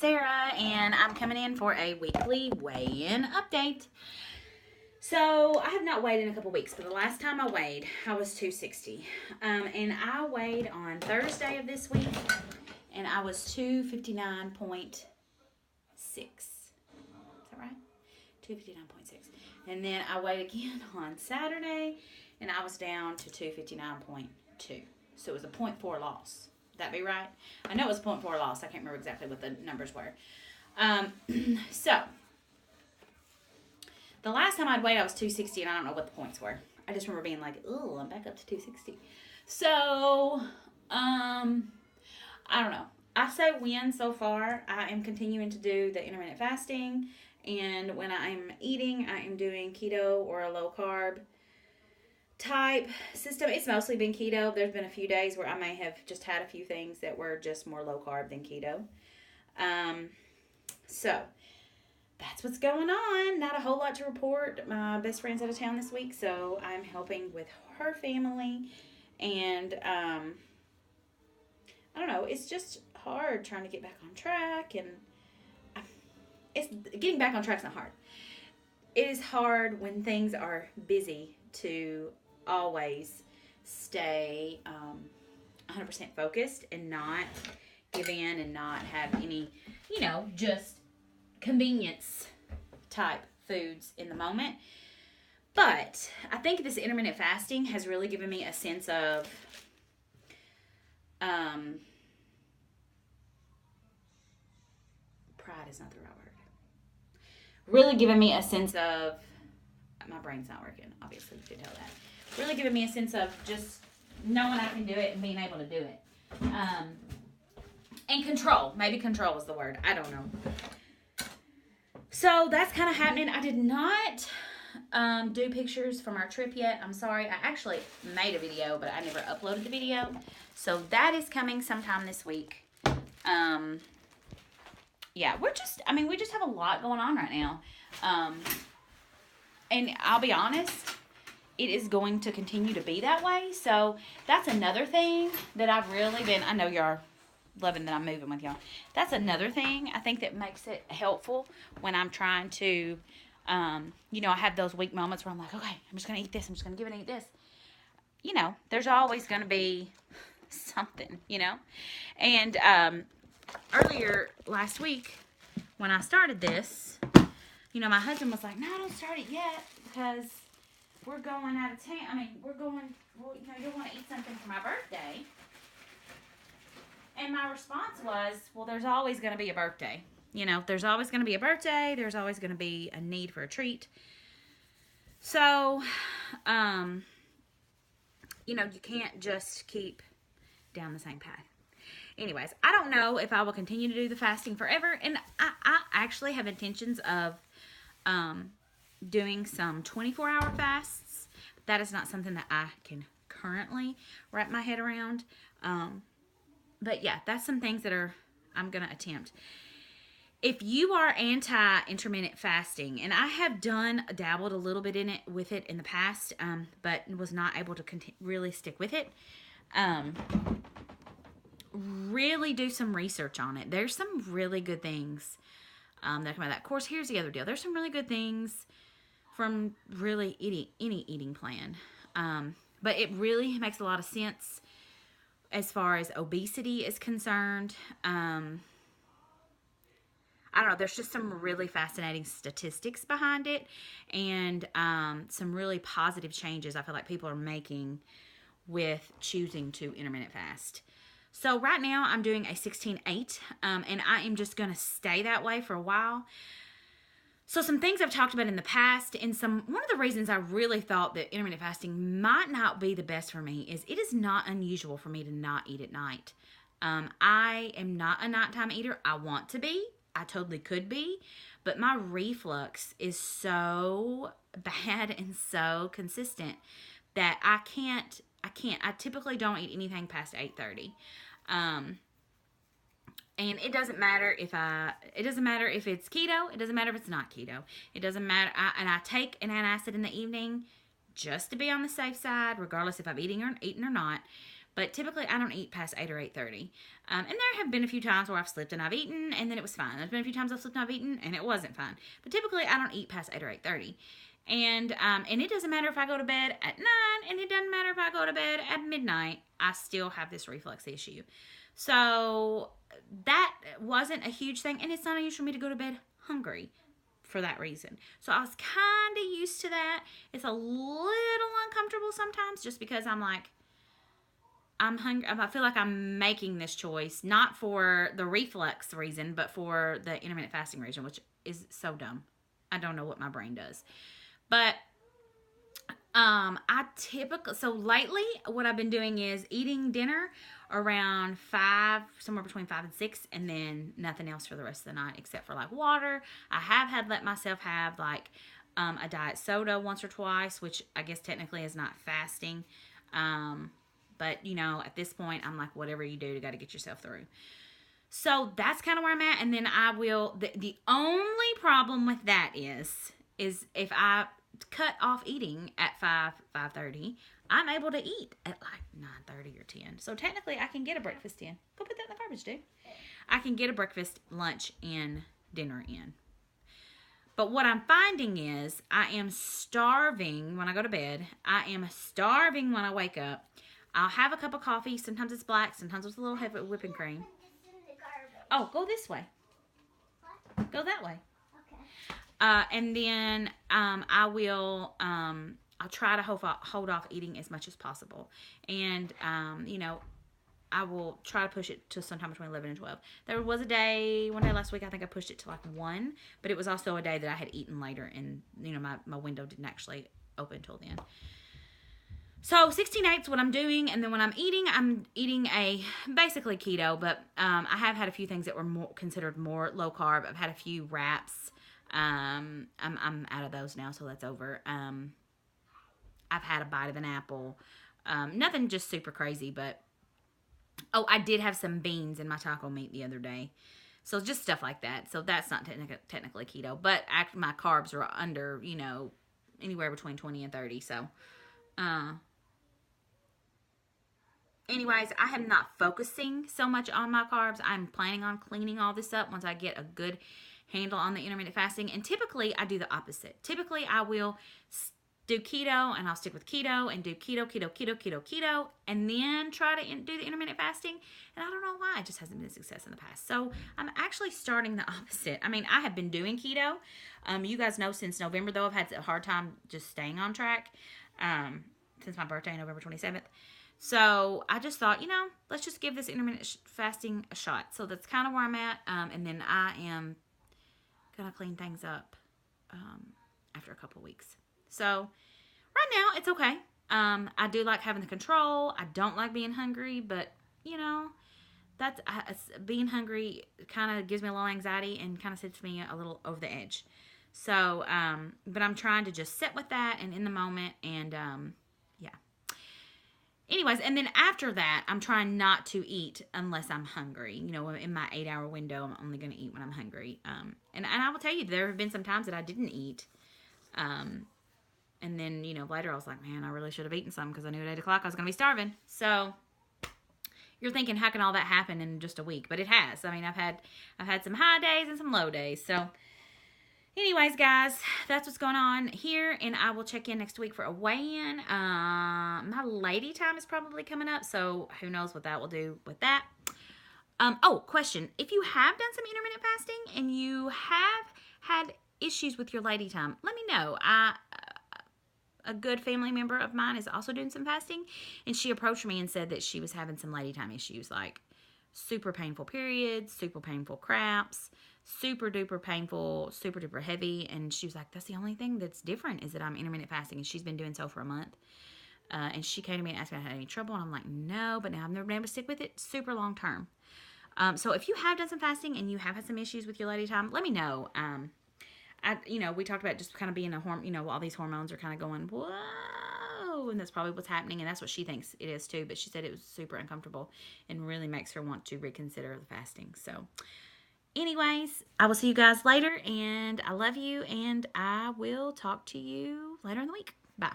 Sarah, and I'm coming in for a weekly weigh-in update. So I have not weighed in a couple weeks, but the last time I weighed, I was 260. And I weighed on Thursday of this week, and I was 259.6. Is that right? 259.6. And then I weighed again on Saturday, and I was down to 259.2. So it was a 0.4 loss. Would that be right? I know it was a 0.4 loss. I can't remember exactly what the numbers were. So, the last time I'd weighed, I was 260, and I don't know what the points were. I just remember being like, oh, I'm back up to 260. So, I don't know. I say win so far. I am continuing to do the intermittent fasting, and when I'm eating, I am doing keto or a low carb type system. It's mostly been keto. There's been a few days where I may have just had a few things that were just more low carb than keto. So that's what's going on. Not a whole lot to report. My best friend's out of town this week, so I'm helping with her family. And I don't know. It's just hard trying to get back on track, and it's getting back on track's not hard. It is hard when things are busy to always stay 100% focused and not give in and not have any, just convenience type foods in the moment. But I think this intermittent fasting has really given me a sense of pride is not the right word. Really giving me a sense of, my brain's not working, obviously, you can tell that. Really giving me a sense of just knowing I can do it and being able to do it. And control. Maybe control is the word. I don't know. So that's kind of happening. I did not do pictures from our trip yet. I'm sorry. I actually made a video, but I never uploaded the video. So that is coming sometime this week. Yeah, we just have a lot going on right now. And I'll be honest, it is going to continue to be that way. So that's another thing that I've really been, I know y'all loving that I'm moving with y'all. That's another thing I think that makes it helpful when I'm trying to, I have those weak moments where I'm like, okay, I'm just going to eat this. I'm just going to give it and eat this. There's always going to be something, And earlier last week when I started this, my husband was like, no, don't start it yet because we're going out of town. You want to eat something for my birthday. And my response was, well, there's always going to be a birthday. There's always going to be a birthday. There's always going to be a need for a treat. So, you can't just keep down the same path. Anyways, I don't know if I will continue to do the fasting forever. And I actually have intentions of doing some 24-hour fasts. That is not something that I can currently wrap my head around. But yeah, that's some things that I'm going to attempt. If you are anti-intermittent fasting, and I have dabbled a little bit with it in the past, but was not able to really stick with it, really do some research on it. There's some really good things that come out of that. Of course, here's the other deal. There's some really good things from really any eating plan. But it really makes a lot of sense as far as obesity is concerned. I don't know. There's just some really fascinating statistics behind it, and some really positive changes I feel like people are making with choosing to intermittent fast. So right now I'm doing a 16-8, and I am just going to stay that way for a while. So some things I've talked about in the past, and one of the reasons I really thought that intermittent fasting might not be the best for me is it is not unusual for me to not eat at night. I am not a nighttime eater. I want to be. I totally could be. But my reflux is so bad and so consistent that I can't. I typically don't eat anything past 8:30. And it doesn't matter if it's keto. It doesn't matter if it's not keto. It doesn't matter. I take an antacid in the evening just to be on the safe side, regardless if I'm eating or not. But typically, I don't eat past 8 or 8:30. And there have been a few times where I've slipped and I've eaten, and then it was fine. There's been a few times I've slipped and I've eaten, and it wasn't fine. But typically, I don't eat past 8 or 8:30. And it doesn't matter if I go to bed at 9, and it doesn't matter if I go to bed at midnight. I still have this reflux issue. So that wasn't a huge thing, and it's not unusual for me to go to bed hungry for that reason. So I was kind of used to that. It's a little uncomfortable sometimes just because I'm like, I'm hungry. I feel like I'm making this choice, not for the reflux reason, but for the intermittent fasting reason, which is so dumb. I don't know what my brain does. But so lately what I've been doing is eating dinner around 5, somewhere between 5 and 6, and then nothing else for the rest of the night except for like water. I have let myself have like a diet soda once or twice, which I guess technically is not fasting. But you know, at this point I'm like, whatever you do, you got to get yourself through. So that's kind of where I'm at. And then I will, the only problem with that is if I cut off eating at 5:30, I'm able to eat at like 9:30 or 10. So technically I can get a breakfast in. Go put that in the garbage, dude. I can get a breakfast, lunch, and dinner in. But what I'm finding is I am starving when I go to bed. I am starving when I wake up. I'll have a cup of coffee. Sometimes it's black. Sometimes it's a little heavy whipping cream. Oh, go this way. What? Go that way. Okay. And then I'll try to hold off eating as much as possible. And, you know, I will try to push it to sometime between 11 and 12. There was one day last week, I think I pushed it to like 1. But it was also a day that I had eaten later. And, you know, my window didn't actually open until then. So 16/8 is what I'm doing, and then when I'm eating a basically keto, but I have had a few things that were considered more low carb. I've had a few wraps. I'm out of those now, so that's over. I've had a bite of an apple. Nothing just super crazy, but I did have some beans in my taco meat the other day. So just stuff like that. So that's not technically keto, but my carbs are under, you know, anywhere between 20 and 30. So. Anyways, I am not focusing so much on my carbs. I'm planning on cleaning all this up once I get a good handle on the intermittent fasting. And typically, I do the opposite. Typically, I will do keto, and I'll stick with keto, and do keto, and then try to do the intermittent fasting. And I don't know why. It just hasn't been a success in the past. So, I'm actually starting the opposite. I mean, I have been doing keto. You guys know since November, though, I've had a hard time just staying on track since my birthday, November 27th. So I just thought, you know, let's just give this intermittent fasting a shot. So that's kind of where I'm at. And then I am going to clean things up after a couple weeks. So right now it's okay. I do like having the control. I don't like being hungry, but, you know, being hungry kind of gives me a little anxiety and kind of sets me a little over the edge. So, but I'm trying to just sit with that and in the moment and, yeah. Anyways, and then after that, I'm trying not to eat unless I'm hungry. You know, in my 8-hour window, I'm only going to eat when I'm hungry. And I will tell you, there have been some times that I didn't eat. And then, you know, later I was like, man, I really should have eaten some because I knew at 8 o'clock I was going to be starving. So you're thinking, how can all that happen in just a week? But it has. I mean, I've had some high days and some low days. So anyways, guys, that's what's going on here, and I will check in next week for a weigh-in. My lady time is probably coming up, so who knows what that will do with that. Question. If you have done some intermittent fasting and you have had issues with your lady time, let me know. A good family member of mine is also doing some fasting, and she approached me and said that she was having some lady time issues, like super painful periods, super painful cramps, super duper painful, super duper heavy. And she was like, that's the only thing that's different is that I'm intermittent fasting. And she's been doing so for a month. And she came to me and asked me if I had any trouble. And I'm like, no, but now I've never been able to stick with it super long term. So if you have done some fasting and you have had some issues with your lady time, let me know. We talked about just kind of being all these hormones are kind of going, whoa, and that's probably what's happening. And that's what she thinks it is too. But she said it was super uncomfortable and really makes her want to reconsider the fasting. So anyways, I will see you guys later, and I love you, and I will talk to you later in the week. Bye.